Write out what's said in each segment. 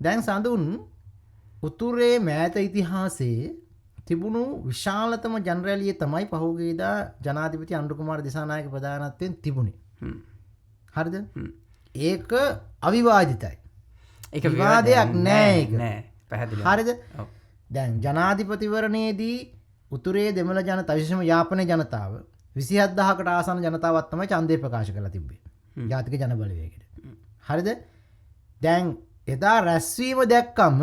දැන් සඳුන් උතුරේ මෑත ඉතිහාසයේ තිබුණු විශාලතම ජනරැලිය තමයි පහුගියදා ජනාධිපති අනුර කුමාර දිසානායක ප්‍රධානත්වයෙන් තිබුණේ. හරිද? ඒක අවිවාදිතයි. ඒක විවාදයක් නෑ ඒක. නෑ. පැහැදිලිව. හරිද? දැන් ජනාධිපතිවරණයේදී උතුරේ දෙමළ ජනතාව විශේෂම යාපනයේ ජනතාව 27000කට ආසන්න ජනතාවක් තමයි ඡන්දය ප්‍රකාශ කරලා තිබ්බේ. ජාතික ජන බලවේගයට. හරිද? දැන් එදා රැස්වීම දැක්කම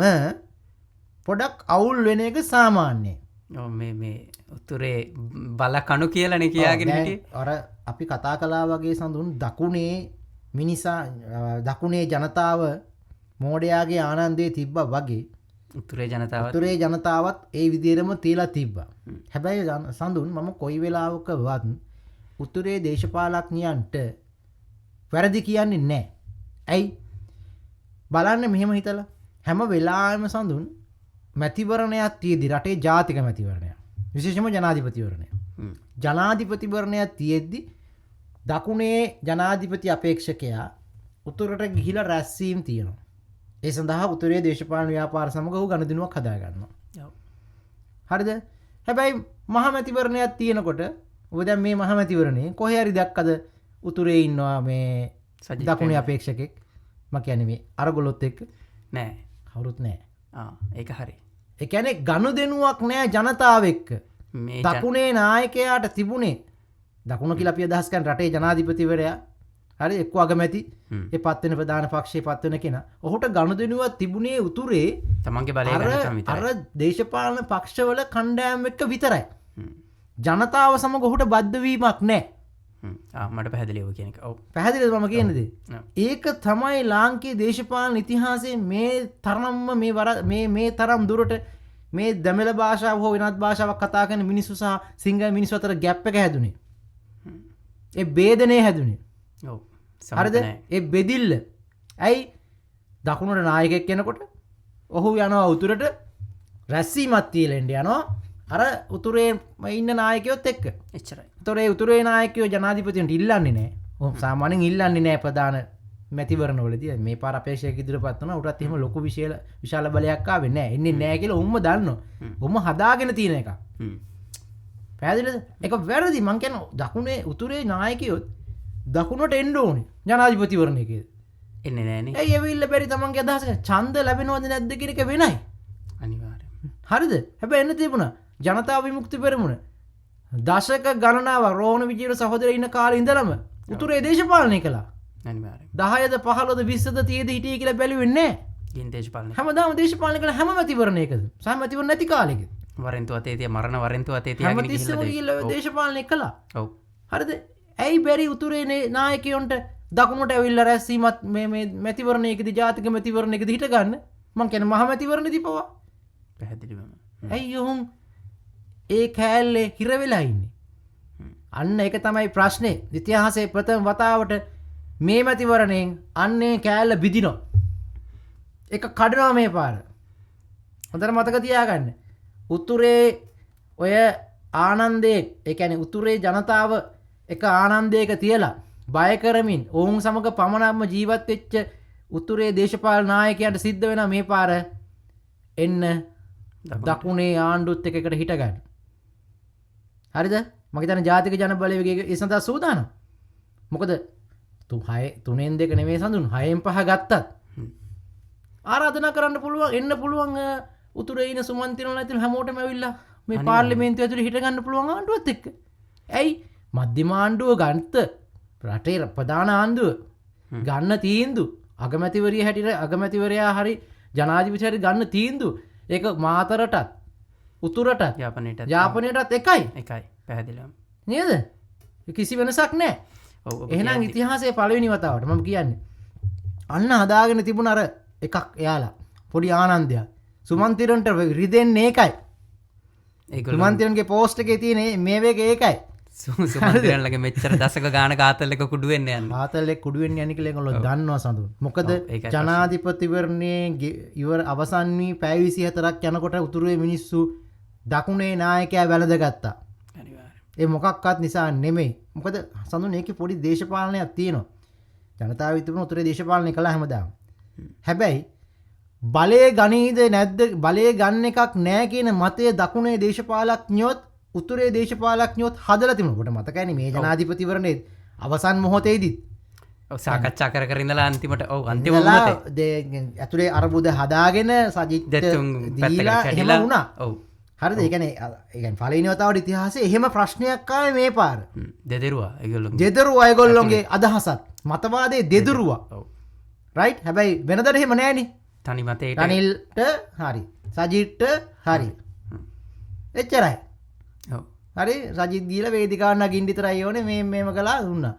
පොඩක් අවුල් වෙන එක සාමාන්‍යයි. මේ උතුරේ බල කණු කියලානේ කියාගෙන හිටියේ. අර අපි කතා කළා වගේ සඳුන් දකුණේ මිනිසා දකුණේ ජනතාව මෝඩයාගේ ආනන්දයේ තිබ්බා වගේ උතුරේ ජනතාවත් ඒ විදිහටම තියලා තිබ්බා. හැබැයි සඳුන් මම කොයි වෙලාවකවත් උතුරේ දේශපාලඥයන්ට වැරදි කියන්නේ නැහැ. ඇයි? බලන්න මෙහෙම හිතලා හැම වෙලාවෙම සඳුන් මැතිවරණයක් තියෙද්දි රටේ ජාතික මැතිවරණයක් විශේෂම ජනාධිපතිවරණයක්. ජනාධිපතිවරණයක් තියෙද්දි දකුණේ ජනාධිපති අපේක්ෂකයා උතුරට ගිහිලා රැස්වීම් තියෙනවා. ඒ සඳහා උතුරේ දේශපාලන ව්‍යාපාර සමග ඔහු ගනුදෙනුවක් හදා ගන්නවා. හරිද? හැබැයි මහ මැතිවරණයක් තියෙනකොට ඔබ දැන් මේ මහ මැතිවරණේ කොහේ හරි දැක්කද උතුරේ ඉන්නවා මේ දකුණේ අපේක්ෂකෙක්? මම කියන්නේ මේ අරගොල්ලොත් එක්ක නෑ. කවුරුත් නෑ. ඒක හරි. ඒ කියන්නේ ගනුදෙනුවක් නෑ ජනතාව එක්ක. දකුණේ නායකයාට තිබුණේ දකුණ කියලා අපි අදහස් කරන රටේ ජනාධිපතිවරයා හරි එක්ක අගමැති ඒ පත් වෙන ප්‍රධාන පක්ෂයේ පත් වෙන කෙනා. ඔහුට ගනුදෙනුවක් තිබුණේ උතුරේ තමන්ගේ බලය ගන්නකම් විතරයි. අර දේශපාලන පක්ෂවල කණ්ඩායම් එක්ක විතරයි. ජනතාව සමග ඔහුට බද්ධ වීමක් නෑ. මට පැහැදිලිව කියන එක. ඔව්. පැහැදිලිද මම කියන දේ? ඒක තමයි ලාංකීය දේශපාලන ඉතිහාසයේ මේ තරම්ම මේ තරම් දුරට මේ දමිළ භාෂාව හෝ වෙනත් භාෂාවක් කතා කරන මිනිස්සු සහ සිංහල මිනිස්සු අතර ગેප් එක හැදුනේ. ඒ ભેදනේ හැදුනේ. ඔව්. හරිද? ඒ බෙදිල්ල. ඇයි? දකුණට නායකයෙක් කෙනකොට ඔහු යනවා උතුරට රැස්වීමක් තියලා යනවා. අර උතුරේ ඉන්න නායකයොත් එක්ක. එච්චරයි. ඒතොර ඒ උතුරේ නායකයෝ ජනාධිපතිවරණට ඉල්ලන්නේ නැහැ. ඔහොම සාමාන්‍යයෙන් ඉල්ලන්නේ නැහැ ප්‍රධාන මැතිවරණවලදී. මේ පාර අපේක්ෂක ඉදිරියපත් කරනවා. උටත් එහෙම ලොකු විශාල බලයක් ආවේ නැහැ. එන්නේ නැහැ කියලා උම්ම දන්නවා. උම්ම හදාගෙන තියෙන එක. පැහැදිලිද? ඒක වැරදි. මං කියන්නේ දකුණේ උතුරේ නායකයොත් දකුණට එන්න ඕනේ ජනාධිපතිවරණයකදී. එන්නේ නැහනේ. ඇයි එවිල්ල බැරි තමන්ගේ අදහස ඡන්ද ලැබෙනවද නැද්ද කියන එක වෙනයි. අනිවාර්යයෙන්. හරිද? හැබැයි එන්න තිබුණා ජනතා විමුක්ති පෙරමුණ දශක ගණනාව රෝහණ විජේවීර සහෝදරය ඉන්න කාලේ ඉඳලම උතුරේ දේශපාලනය කළා. අනිවාර්යයෙන්. 10ද 15ද 20ද 30ද හිටියේ කියලා බැලුවේ නැහැ. ගින් දේශපාලනය. හැමදාම දේශපාලනය කළ හැම මැතිවරණයකද සහ මැතිවරණ නැති කාලෙකද වරෙන්තු අතේ තිය මරණ වරෙන්තු අතේ තියාගෙන ගිහිල්ලා දේශපාලනය කළා. ඔව්. හරිද? ඇයි බැරි උතුරේ නායකයන්ට දකුණට ඇවිල්ලා රැස්වීමත් මේ මැතිවරණයකදී ජාතික මැතිවරණයකදී හිට ගන්න? මං කියන්නේ මහ මැතිවරණයේදී පවා. පැහැදිලිවම. ඇයි ඔහුන් ඒ කෑල්ලේ හිර වෙලා ඉන්නේ? අන්න ඒක තමයි ප්‍රශ්නේ. ඉතිහාසයේ ප්‍රථම වතාවට මේ මැතිවරණයෙන් අන්නේ කෑල්ල බිදිනවා. ඒක කඩනවා මේ පාර. හොඳට මතක තියාගන්න. උතුරේ ඔය ආනන්දේ ඒ කියන්නේ උතුරේ ජනතාව එක ආනන්දයක තියලා බය කරමින් ඔවුන් සමග පමණක්ම ජීවත් වෙච්ච උතුරේ දේශපාලන නායකයන්ට සිද්ධ වෙනා මේ පාර එන්න දකුණේ ආණ්ඩුවත් එකට හිට ගන්න. හරිද? මම හිතන්නේ ජාතික ජන බලවේගය ඒ සඳහා සූදානම්. මොකද 3න් 2 නෙමෙයි සඳුන් 6න් 5 ගත්තත් ආරාධනා කරන්න පුළුවන් එන්න පුළුවන් උතුරේ ඉන්න සුමන්තිරණ නැතිල හැමෝටම ඇවිල්ලා මේ පාර්ලිමේන්තුව ඇතුලේ හිට ගන්න පුළුවන් ආණ්ඩුවත් එක්ක. ඇයි? මධ්‍යම ආණ්ඩුව ගන්නත් රටේ ප්‍රධාන ආණ්ඩුව ගන්න තීන්දුව අගමැතිවරිය හැටියට අගමැතිවරයා හරි ජනාධිපති හරි ගන්න තීන්දුව ඒක මාතරටත් උතුරටත් යාපනයටත් එකයි. පැහැදිලිවම. නේද? කිසි වෙනසක් නැහැ. එහෙනම් ඉතිහාසයේ පළවෙනි වතාවට මම කියන්නේ අන්න හදාගෙන තිබුණ අර එකක් එයාලා පොඩි ආනන්දයක් සුමන්තිරන්ට රිදෙන්නේ ඒකයි. සුමන්තිරන්ගේ පෝස්ට් එකේ තියෙන මේ වේග ඒකයි. සුමන්තිරන්ලගේ මෙච්චර දශක ගානක ආතල් එක කුඩු වෙන්න යන්නේ. ආතල් එක කුඩු වෙන්න යන්නේ කියලා ඒගොල්ලෝ දන්නවා සඳුන්. මොකද ජනාධිපතිවරණයේ ඉවර අවසන් වී පැය 24ක් යනකොට උතුරේ මිනිස්සු දකුණේ නායකයා වැළඳගත්තා. ඒ මොකක්වත් නිසා නෙමෙයි. මොකද සඳුන් ඒකේ පොඩි දේශපාලනයක් තියෙනවා. ජනතාව විතරම උතුරේ දේශපාලනය කළා හැමදාම. හැබැයි බලය ගනීද නැද්ද බලය ගන්න එකක් නෑ කියන මතය දකුණේ දේශපාලඥයොත් උතුරේ දේශපාලඥයොත් හදලා තිබුණා. කොට මතකයිනේ මේ ජනාධිපතිවරණේ අවසන් මොහොතේදී සාකච්ඡා කර ඉඳලා අන්තිමට ඔව් අන්තිම ඉඳලා මොහොතේ ඇතුලේ අරබුද හදාගෙන සජිත් දෙතුන් දීලා පැත්තකට එහෙම කැඩිලා වුණා. ඔව් හරිද? ඒ කියන්නේ පළවෙනි වතාවට ඉතිහාසයේ එහෙම ප්‍රශ්නයක් ආවේ මේ පාර. දෙදරුවා ඒගොල්ලෝ දෙදරුවා ඒගොල්ලොන්ගේ අදහසත් මතවාදයේ දෙදරුවා. ඔව් රයිට්? හැබැයි වෙනදට එහෙම නෑනේ. තනි මතේට රනිල්ට හරි. සජිත්ට හරි. එච්චරයි. ඔව් හරි සජිත් ගිහිලා වේදිකාව නගින්න විතරයි ඕනේ මේ මේම කළා දුන්නා.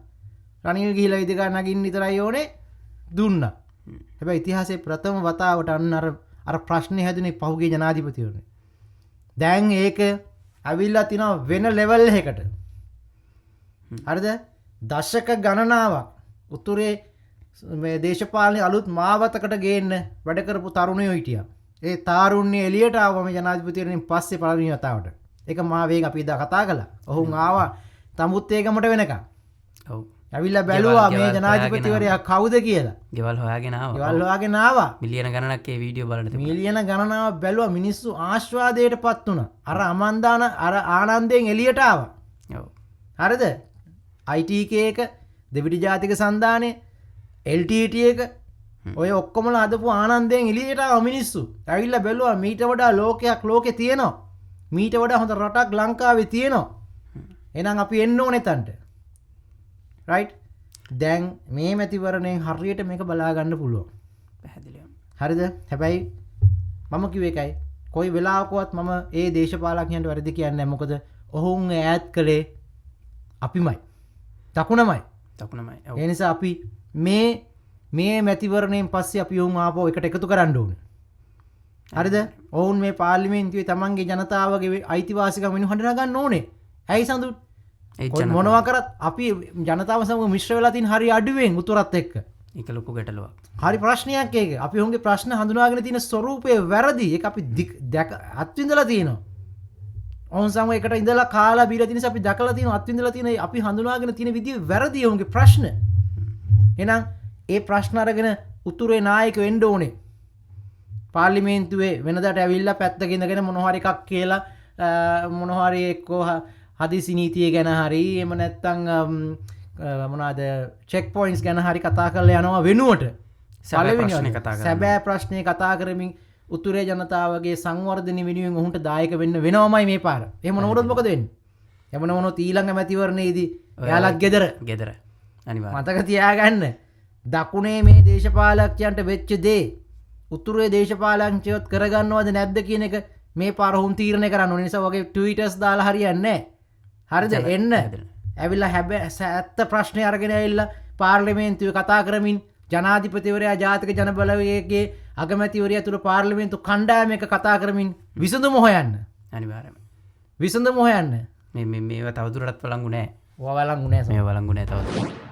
රනිල් ගිහිලා වේදිකාව නගින්න විතරයි ඕනේ දුන්නා. හැබැයි ඉතිහාසයේ ප්‍රථම වතාවට අන්න අර ප්‍රශ්නේ හැදුනේ පහුගිය ජනාධිපතිවරණේ. දැන් ඒක අවිල්ලා තිනවා වෙන ලෙවල් එකකට. හරිද? දශක ගණනාවක් උතුරේ මේ දේශපාලනේ අලුත් මාවතකට ගේන්න වැඩ කරපු තරුණයෝ හිටියා. ඒ තාරුණ්‍ය එළියට ආවම ජනාධිපතිවරණයෙන් පස්සේ පළවෙනි වතාවට. ඒක මහා වේග අපි ඉදා කතා කළා. ඔහුන් ආවා තමුත්තේගමට වෙනකන්. ඔව් ඇවිල්ලා බැලුවා මේ ජනාධිපතිවරයා කවුද කියලා. ගෙවල් හොයාගෙන ආවා. ගෙවල් හොයාගෙන ආවා. මිලියන ගණනක් ඒ වීඩියෝ බලන්න තිබුණා. මිලියන ගණනාවක් බැලුවා මිනිස්සු ආශ්වාදයටපත් වුණා. අර අමන්දාන අර ආනන්දයෙන් එළියට ආවා. ඔව් හරිද? ITK එක දෙවිඩි ජාතික සන්ධානය LTT එක ඔය ඔක්කොමලා අදපු ආනන්දයෙන් එළියට ආව මිනිස්සු. ඇවිල්ලා බැලුවා මීට වඩා ලෝකයක් ලෝකේ තියෙනවා. මීට වඩා හොඳ රටක් ලංකාවේ තියෙනවා. එහෙනම් අපි එන්න ඕනේ තන්ට. රයිට්? දැන් මේ මැතිවරණයෙන් හරියට මේක බලා ගන්න පුළුවන්. පැහැදිලිවම. හරිද? හැබැයි මම කිව්ව එකයි කොයි වෙලාවකවත් මම ඒ දේශපාලකයන්ට වැරදි කියන්නේ නැහැ. මොකද ඔවුන් ඈත් කළේ අපිමයි. දකුණමයි. දකුණමයි. ඔව්. ඒ නිසා අපි මේ මැතිවරණයෙන් පස්සේ අපි ඔවුන් ආපහු එකට එකතු කරන්න ඕනේ. හරිද? ඔවුන් මේ පාර්ලිමේන්තුවේ තමන්ගේ ජනතාවගේ අයිතිවාසිකම් වෙනුවෙන් හඬන ගන්න ඕනේ. ඇයි සඳු? මොනවා කරත් අපි ජනතාව සමග මිශ්‍ර වෙලා තියෙන හරි අඩුවෙන් උතුරත් එක්ක. ඒක ලොකු ගැටලුවක්. හරි ප්‍රශ්නයක් ඒක. අපි ඔවුන්ගේ ප්‍රශ්න හඳුනාගෙන තියෙන ස්වරූපය වැරදි. ඒක අපි අත්විඳලා තියෙනවා. ඔවුන් සමග එකට ඉඳලා කාලා බීලා තියෙන නිසා අපි දැකලා තියෙනවා අත්විඳලා තියෙන අපි හඳුනාගෙන තියෙන විදිය වැරදි ඔවුන්ගේ ප්‍රශ්න. එහෙනම් ඒ ප්‍රශ්න අරගෙන උතුරේ නායක වෙන්න ඕනේ. පාර්ලිමේන්තුවේ වෙනදාට ඇවිල්ලා පැත්තක ඉඳගෙන මොනවා හරි එකක් කියලා මොනවා හරි එක්කෝ හදිසි නීතිය ගැන හරි එහෙම නැත්නම් මොනවාද චෙක් පොයින්ට්ස් ගැන හරි කතා කරලා යනවා වෙනුවට සැබෑ ප්‍රශ්නේ කතා කරමින් උතුරේ ජනතාවගේ සංවර්ධනය වෙනුවෙන් ඔහුන්ට දායක වෙන්න වෙනවමයි මේ පාර. එහෙම නොවුනොත් මොකද වෙන්නේ? එහෙම නොවුනොත් ඊළඟ මැතිවරණයේදී එයාලත් ගෙදර අනිවාර්යයෙන් මතක තියාගන්න. දකුණේ මේ දේශපාලකයන්ට වෙච්ච දේ උතුරේ දේශපාලකයන්ට කරගන්නවද නැද්ද කියන එක මේ පාර ඔවුන් තීරණය කරන්න ඕනේ. නිසා වගේ ට්වීටර්ස් දාලා හරියන්නේ නැහැ. හරිද? එන්න. ඇවිල්ලා හැබැයි ඇත්ත ප්‍රශ්නේ අරගෙන ඇවිල්ලා පාර්ලිමේන්තුවේ කතා කරමින් ජනාධිපතිවරයා ජාතික ජනබලවේගයේ අගමැතිවරයා තුල පාර්ලිමේන්තු කණ්ඩායමක කතා කරමින් විසඳුම හොයන්න. අනිවාර්යයෙන්ම. විසඳුම හොයන්න. මේවා තවදුරටත් වළංගු නැහැ. ඔය වළංගු නැහැ. මේ වළංගු නැහැ තවදුරටත්.